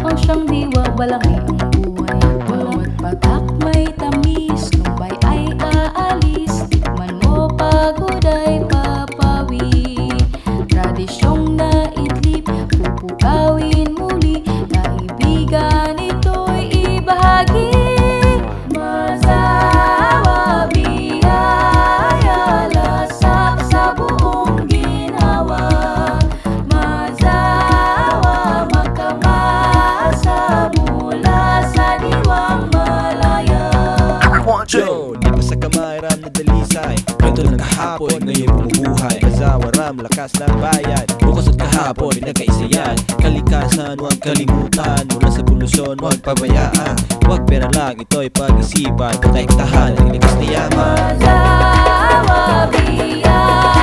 ang siyang diwa, balaki ang buhay. Bawat patak may tamis, lumbay ay aalis. Tikman mo pagod ay papawi. Tradisyong naidlip, pupukawin muli. Kaibigan ito'y ibahagi. Masawa, biyaya, lasap sa buong ginhawa. Masawa, magkamasa mula sa diwang malaya. Joe, di pa sa kamay, ram na dalisay. Kwento ng kahapon, ngayon bumubuhay. Kazawa, ram, lakas ng bayan. Bukas at kahapon, pinagkaisa yan. Kalikasan, huwag kalimutan. Mula sa polusyon, huwag pabayaan. Huwag pera lang, ito'y pag-isipan. Protektahan, ang likas na yaman. Masawa, biyaya.